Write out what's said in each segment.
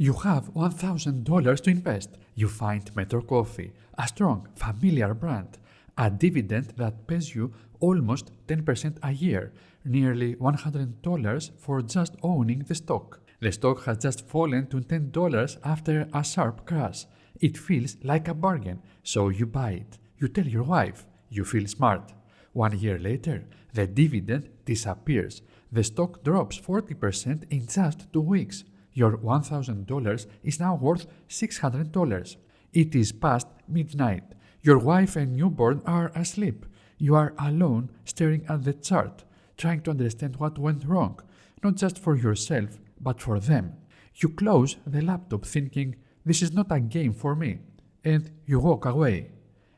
You have $1,000 to invest. You find MetroCoffee, a strong, familiar brand, a dividend that pays you almost 10% a year, nearly $100 for just owning the stock. The stock has just fallen to $10 after a sharp crash. It feels like a bargain, so you buy it. You tell your wife. You feel smart. 1 year later, the dividend disappears. The stock drops 40% in just 2 weeks. Your $1,000 is now worth $600. It is past midnight. Your wife and newborn are asleep. You are alone staring at the chart, trying to understand what went wrong, not just for yourself, but for them. You close the laptop thinking, this is not a game for me, and you walk away.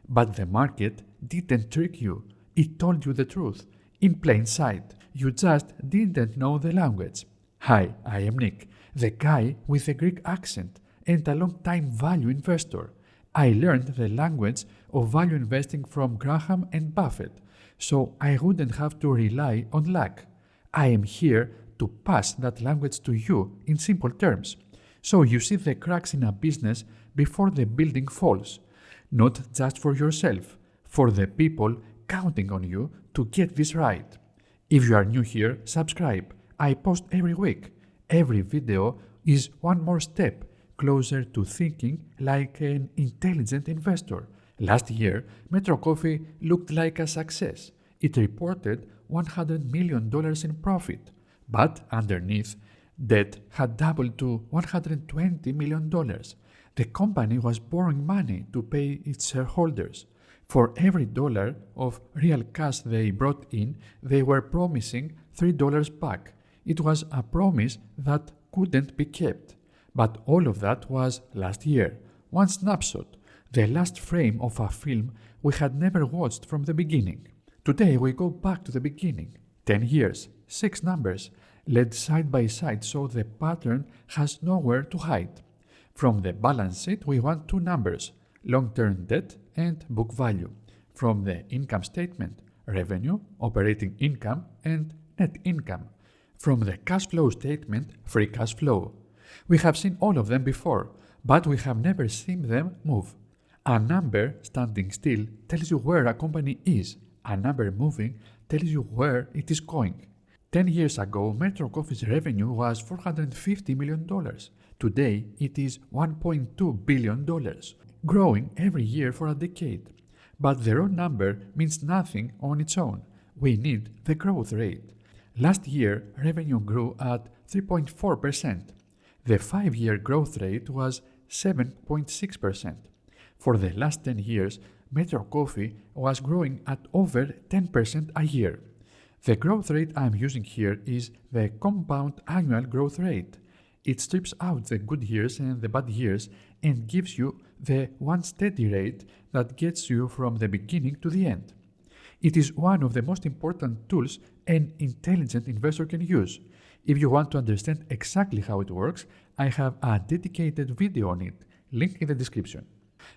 But the market didn't trick you. It told you the truth. In plain sight. You just didn't know the language. Hi, I am Nick, the guy with a Greek accent and a long-time value investor. I learned the language of value investing from Graham and Buffett, so I wouldn't have to rely on luck. I am here to pass that language to you in simple terms, so you see the cracks in a business before the building falls, not just for yourself, for the people counting on you to get this right. If you are new here, subscribe. I post every week. Every video is one more step closer to thinking like an intelligent investor. Last year, MetroCoffee looked like a success. It reported $100 million in profit, but underneath, debt had doubled to $120 million. The company was borrowing money to pay its shareholders. For every dollar of real cash they brought in, they were promising $3 back. It was a promise that couldn't be kept. But all of that was last year. One snapshot, the last frame of a film we had never watched from the beginning. Today we go back to the beginning. 10 years, 6 numbers, laid side by side so the pattern has nowhere to hide. From the balance sheet we want 2 numbers, long-term debt and book value. From the income statement, revenue, operating income, and net income. From the cash flow statement, free cash flow. We have seen all of them before, but we have never seen them move. A number standing still tells you where a company is. A number moving tells you where it is going. 10 years ago, MetroCoffee's revenue was $450 million. Today, it is $1.2 billion, growing every year for a decade. But the raw number means nothing on its own. We need the growth rate. Last year, revenue grew at 3.4%. The 5-year growth rate was 7.6%. For the last 10 years, MetroCoffee was growing at over 10% a year. The growth rate I'm using here is the compound annual growth rate. It strips out the good years and the bad years and gives you the one steady rate that gets you from the beginning to the end. It is one of the most important tools an intelligent investor can use. If you want to understand exactly how it works, I have a dedicated video on it, link in the description.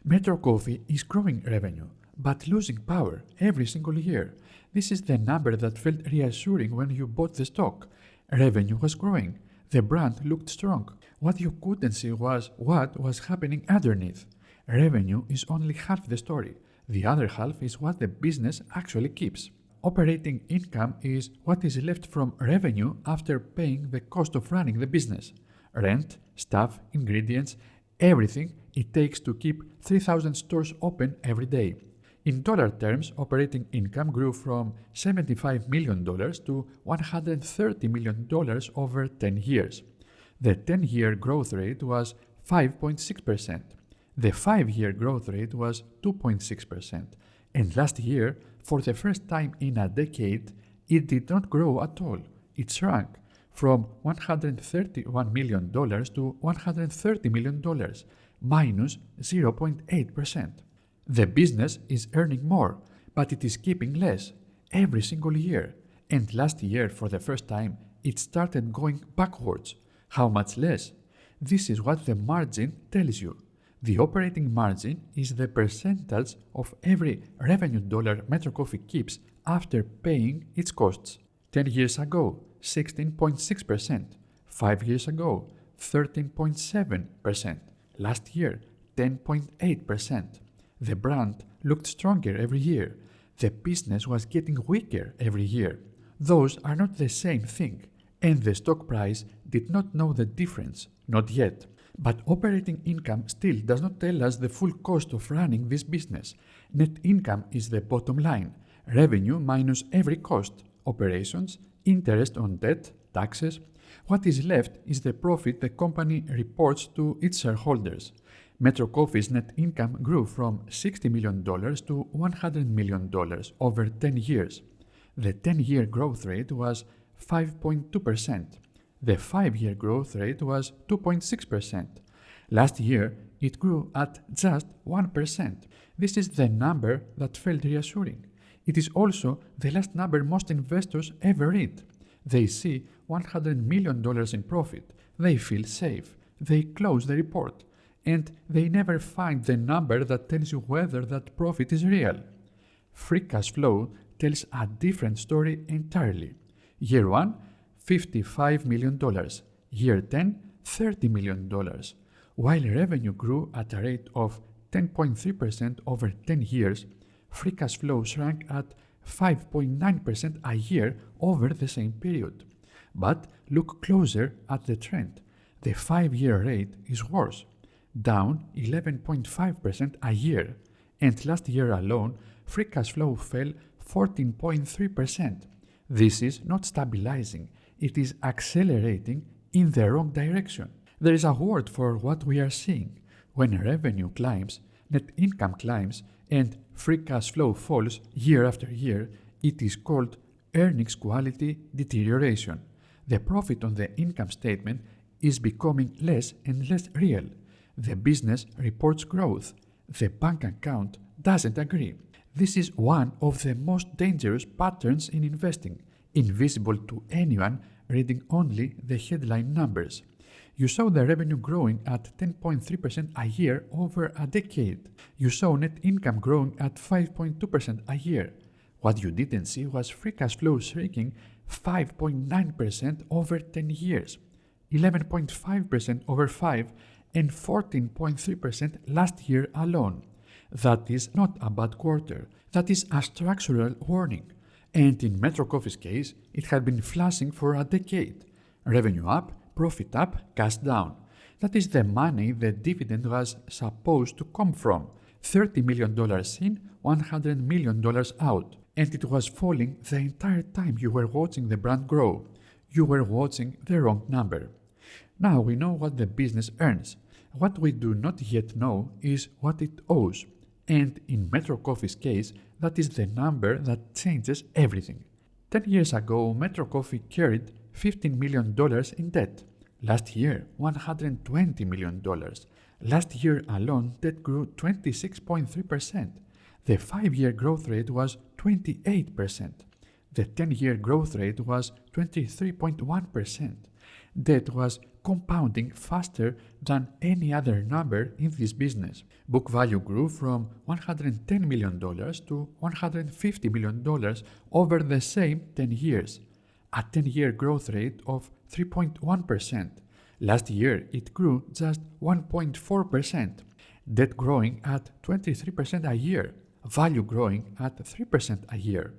MetroCoffee is growing revenue, but losing power every single year. This is the number that felt reassuring when you bought the stock. Revenue was growing. The brand looked strong. What you couldn't see was what was happening underneath. Revenue is only half the story. The other half is what the business actually keeps. Operating income is what is left from revenue after paying the cost of running the business. Rent, staff, ingredients, everything it takes to keep 3,000 stores open every day. In dollar terms, operating income grew from $75 million to $130 million over 10 years. The 10-year growth rate was 5.6%. The 5-year growth rate was 2.6%. And last year, for the first time in a decade, it did not grow at all. It shrank from $131 million to $130 million, minus 0.8%. The business is earning more, but it is keeping less every single year. And last year, for the first time, it started going backwards. How much less? This is what the margin tells you. The operating margin is the percentage of every revenue dollar MetroCoffee keeps after paying its costs. 10 years ago, 16.6%. 5 years ago, 13.7%. Last year, 10.8%. The brand looked stronger every year. The business was getting weaker every year. Those are not the same thing, and the stock price did not know the difference, not yet. But operating income still does not tell us the full cost of running this business. Net income is the bottom line, revenue minus every cost, operations, interest on debt, taxes. What is left is the profit the company reports to its shareholders. MetroCoffee's net income grew from $60 million to $100 million over 10 years. The 10-year growth rate was 5.2%. The 5-year growth rate was 2.6%. Last year, it grew at just 1%. This is the number that felt reassuring. It is also the last number most investors ever read. They see $100 million in profit. They feel safe. They close the report. And they never find the number that tells you whether that profit is real. Free cash flow tells a different story entirely. Year 1, $55 million. Year 10, $30 million. While revenue grew at a rate of 10.3% over 10 years, free cash flow shrank at 5.9% a year over the same period. But look closer at the trend. The 5-year rate is worse, down 11.5% a year, and last year alone, free cash flow fell 14.3%. This is not stabilizing, it is accelerating in the wrong direction. There is a word for what we are seeing. When revenue climbs, net income climbs, and free cash flow falls year after year, it is called earnings quality deterioration. The profit on the income statement is becoming less and less real. The business reports growth. The bank account doesn't agree. This is one of the most dangerous patterns in investing, invisible to anyone reading only the headline numbers. You saw the revenue growing at 10.3% a year over a decade. You saw net income growing at 5.2% a year. What you didn't see was free cash flow shrinking 5.9% over 10 years, 11.5% over 5, and 14.3% last year alone. That is not a bad quarter. That is a structural warning. And in MetroCoffee's case, it had been flashing for a decade. Revenue up, profit up, cash down. That is the money the dividend was supposed to come from. $30 million in, $100 million out. And it was falling the entire time you were watching the brand grow. You were watching the wrong number. Now we know what the business earns. What we do not yet know is what it owes. And in MetroCoffee's case, that is the number that changes everything. 10 years ago, MetroCoffee carried $15 million in debt. Last year, $120 million. Last year alone, debt grew 26.3%. The 5-year growth rate was 28%. The 10-year growth rate was 23.1%. Debt was compounding faster than any other number in this business. Book value grew from $110 million to $150 million over the same 10 years, a 10-year growth rate of 3.1%. Last year, it grew just 1.4%. Debt growing at 23% a year, value growing at 3% a year.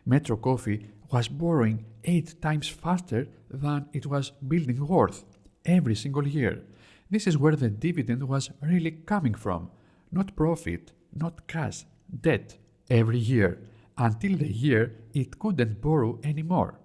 MetroCoffee was borrowing 8 times faster than it was building worth every single year. This is where the dividend was really coming from. Not profit, not cash, debt, every year, until the year it couldn't borrow anymore.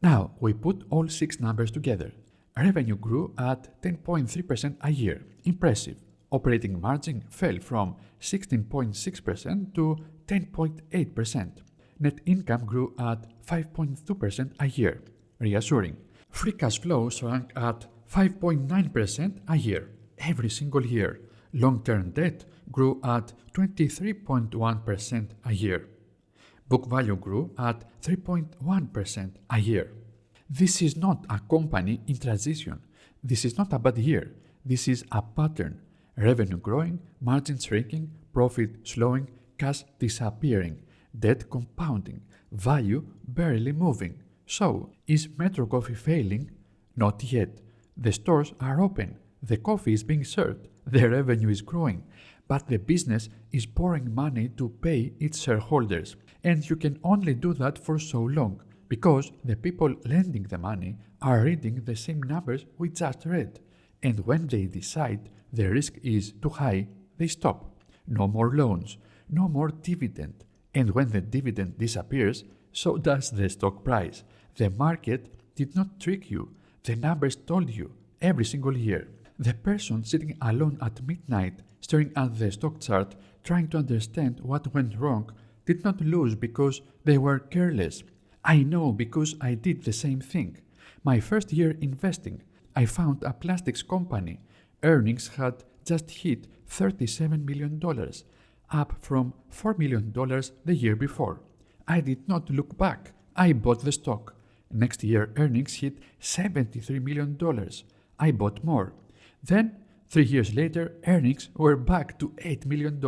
Now we put all 6 numbers together. Revenue grew at 10.3% a year. Impressive. Operating margin fell from 16.6% to 10.8%. Net income grew at 5.2% a year. Reassuring. Free cash flow shrank at 5.9% a year, every single year. Long-term debt grew at 23.1% a year. Book value grew at 3.1% a year. This is not a company in transition. This is not a bad year. This is a pattern. Revenue growing, margin shrinking, profit slowing, cash disappearing, debt compounding, value barely moving. So, is MetroCoffee failing? Not yet. The stores are open, the coffee is being served, the revenue is growing, but the business is pouring money to pay its shareholders. And you can only do that for so long, because the people lending the money are reading the same numbers we just read. And when they decide the risk is too high, they stop. No more loans, no more dividend. And when the dividend disappears, so does the stock price. The market did not trick you. The numbers told you every single year. The person sitting alone at midnight, staring at the stock chart, trying to understand what went wrong, did not lose because they were careless. I know because I did the same thing. My first year investing, I found a plastics company. Earnings had just hit $37 million, up from $4 million the year before. I did not look back. I bought the stock. Next year, earnings hit $73 million. I bought more. Then, 3 years later, earnings were back to $8 million,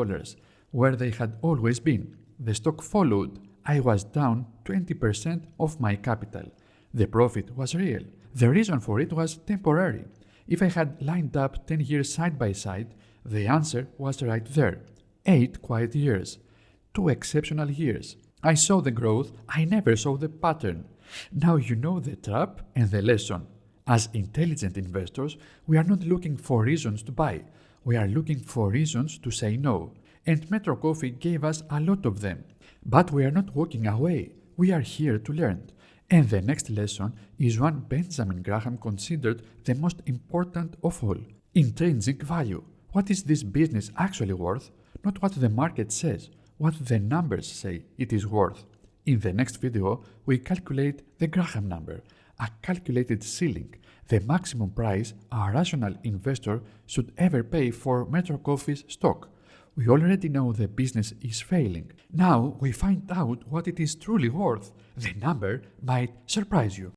where they had always been. The stock followed. I was down 20% of my capital. The profit was real. The reason for it was temporary. If I had lined up 10 years side by side, the answer was right there. 8 quiet years. 2 exceptional years. I saw the growth, I never saw the pattern. Now you know the trap and the lesson. As intelligent investors, we are not looking for reasons to buy. We are looking for reasons to say no. And MetroCoffee gave us a lot of them. But we are not walking away. We are here to learn. And the next lesson is one Benjamin Graham considered the most important of all: intrinsic value. What is this business actually worth? Not what the market says, what the numbers say it is worth. In the next video, we calculate the Graham number, a calculated ceiling, the maximum price a rational investor should ever pay for MetroCoffee's stock. We already know the business is failing. Now we find out what it is truly worth. The number might surprise you.